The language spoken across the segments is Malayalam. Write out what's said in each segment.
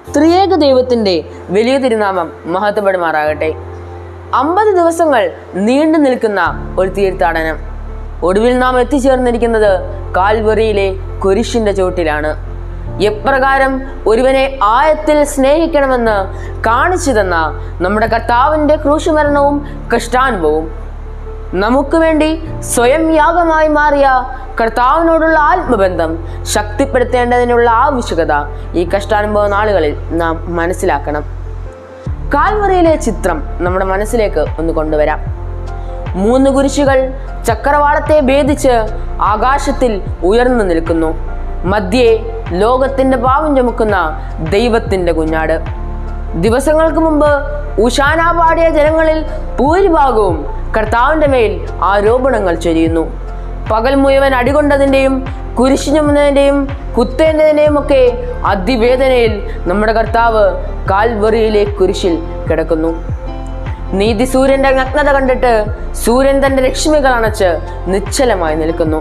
ത്രിയേക ദൈവത്തിൻ്റെ വലിയ തിരുനാമം മഹത്വപ്പെടുമാറാകട്ടെ. 50 ദിവസങ്ങൾ നീണ്ടു നിൽക്കുന്ന ഒരു തീർത്ഥാടനം. ഒടുവിൽ നാം എത്തിച്ചേർന്നിരിക്കുന്നത് കാൽവറിയിലെ കുരിശിൻ്റെ ചുവട്ടിലാണ്. എപ്രകാരം ഒരുവനെ ആഴത്തിൽ സ്നേഹിക്കണമെന്ന് കാണിച്ചു തന്ന നമ്മുടെ കർത്താവിൻ്റെ ക്രൂശുമരണവും കഷ്ടാനുഭവവും, നമുക്ക് വേണ്ടി സ്വയം യാഗമായി മാറിയ കർത്താവിനോടുള്ള ആത്മബന്ധം ശക്തിപ്പെടുത്തേണ്ടതിനുള്ള ആവശ്യകത ഈ കഷ്ടാനുഭവ നാളുകളിൽ നാം മനസ്സിലാക്കണം. കാൽവറിയിലെ ചിത്രം നമ്മുടെ മനസ്സിലേക്ക് ഒന്ന് കൊണ്ടുവരാം. 3 കുരിശുകൾ ചക്രവാളത്തെ ഭേദിച്ച് ആകാശത്തിൽ ഉയർന്നു നിൽക്കുന്നു. മധ്യേ ലോകത്തിന്റെ പാപം ചുമക്കുന്ന ദൈവത്തിന്റെ കുഞ്ഞാട്. ദിവസങ്ങൾക്ക് മുമ്പ് ഉശാന പാടിയ ജനങ്ങളിൽ ഭൂരിഭാഗവും കർത്താവിൻ്റെ മേൽ ആരോപണങ്ങൾ ചൊരിയുന്നു. പകൽ മുഴുവൻ അടികൊണ്ടതിൻ്റെയും കുരിശു ചുമന്നതിൻ്റെയും കുത്തേണ്ടതിൻ്റെയും ഒക്കെ അതിവേദനയിൽ നമ്മുടെ കർത്താവ് കാൽവറിയിലെ കുരിശിൽ കിടക്കുന്നു. നീതി സൂര്യന്റെ നഗ്നത കണ്ടിട്ട് സൂര്യൻ തന്റെ രശ്മികൾ അണച്ച് നിശ്ചലമായി നിൽക്കുന്നു.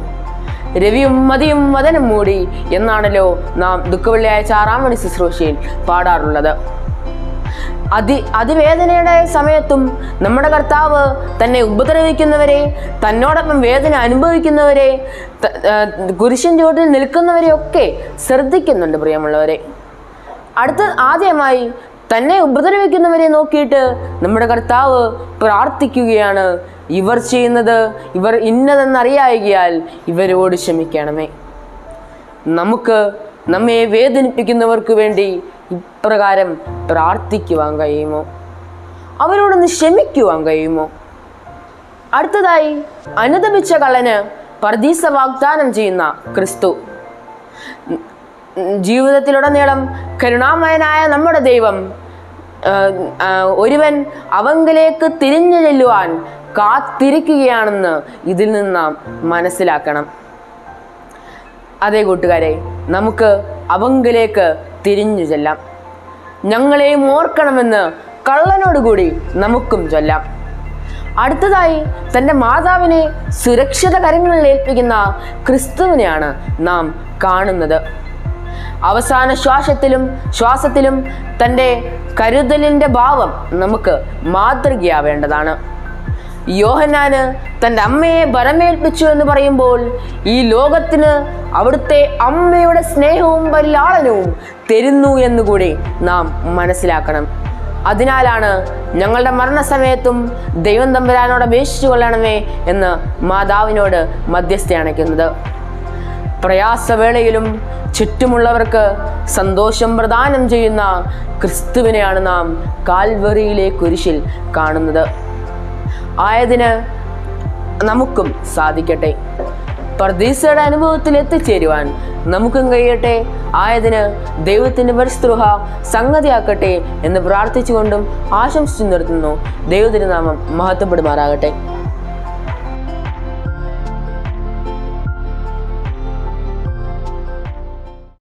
രവിയും മതിയും മദനം മൂടി എന്നാണല്ലോ നാം ദുഃഖവെള്ളിയാഴ്ച 6-ാം മണി ശുശ്രൂഷയിൽ പാടാറുള്ളത്. അതിവേദനയുടെ സമയത്തും നമ്മുടെ കർത്താവ് തന്നെ ഉപദ്രവിക്കുന്നവരെ, തന്നോടൊപ്പം വേദന അനുഭവിക്കുന്നവരെ, കുരിശിൻ ചുവട്ടിൽ നിൽക്കുന്നവരെയൊക്കെ ശ്രദ്ധിക്കുന്നുണ്ട്. പ്രിയമുള്ളവരെ, ആദ്യമായി തന്നെ ഉപദ്രവിക്കുന്നവരെ നോക്കിയിട്ട് നമ്മുടെ കർത്താവ് പ്രാർത്ഥിക്കുകയാണ്. ഇവർ ചെയ്യുന്നത് ഇവർ ഇന്നതെന്നറിയായികയാൽ ഇവരോട് ക്ഷമിക്കണമേ. നമ്മെ വേദനിപ്പിക്കുന്നവർക്ക് വേണ്ടി ഇപ്രകാരം പ്രാർത്ഥിക്കുവാൻ കഴിയുമോ? അവരോടൊന്ന് ക്ഷമിക്കുവാൻ കഴിയുമോ? അടുത്തതായി, അനുദപിച്ച കള്ളന് പർദീസ വാഗ്ദാനം ചെയ്യുന്ന ക്രിസ്തു. ജീവിതത്തിലുടനീളം കരുണാമയനായ നമ്മുടെ ദൈവം ഒരുവൻ അവങ്കിലേക്ക് തിരിഞ്ഞു ചെല്ലുവാൻ കാത്തിരിക്കുകയാണെന്ന് ഇതിൽ നിന്ന് നാം മനസ്സിലാക്കണം. അതേ കൂട്ടുകാരെ, നമുക്ക് അവങ്കിലേക്ക് തിരിഞ്ഞു ചെല്ലാം. ഞങ്ങളെയും ഓർക്കണമെന്ന് കള്ളനോടുകൂടി നമുക്കും ചൊല്ലാം. അടുത്തതായി, തൻ്റെ മാതാവിനെ സുരക്ഷിത കരങ്ങളിൽ ഏൽപ്പിക്കുന്ന ക്രിസ്തുവിനെയാണ് നാം കാണുന്നത്. അവസാന ശ്വാസത്തിലും തൻ്റെ കരുതലിൻ്റെ ഭാവം നമുക്ക് മാതൃകയാവേണ്ടതാണ്. യോഹന്നാന് തൻ്റെ അമ്മയെ ഭരമേൽപ്പിച്ചു എന്ന് പറയുമ്പോൾ ഈ ലോകത്തിന് അവിടുത്തെ അമ്മയുടെ സ്നേഹവും പരിലാളനവും തരുന്നു എന്നുകൂടി നാം മനസ്സിലാക്കണം. അതിനാലാണ് ഞങ്ങളുടെ മരണസമയത്തും ദൈവം തമ്പുരാനോട് അപേക്ഷിച്ചു കൊള്ളണമേ എന്ന് മാതാവിനോട് മധ്യസ്ഥ അണയ്ക്കുന്നത്. പ്രയാസവേളയിലും ചുറ്റുമുള്ളവർക്ക് സന്തോഷം പ്രദാനം ചെയ്യുന്ന ക്രിസ്തുവിനെയാണ് നാം കാൽവറിയിലെ കുരിശിൽ കാണുന്നത്. ആയതിന് നമുക്കും സാധിക്കട്ടെ. പർദീസയുടെ അനുഭവത്തിൽ എത്തിച്ചേരുവാൻ നമുക്കും കഴിയട്ടെ. ആയതിന് ദൈവത്തിൻ്റെ പരിസ്തൃഹ സംഗതിയാക്കട്ടെ എന്ന് പ്രാർത്ഥിച്ചുകൊണ്ടും ആശംസിച്ചു നിർത്തുന്നു. ദൈവത്തിൻ്റെ നാമം മഹത്വപ്പെടുമാറാകട്ടെ.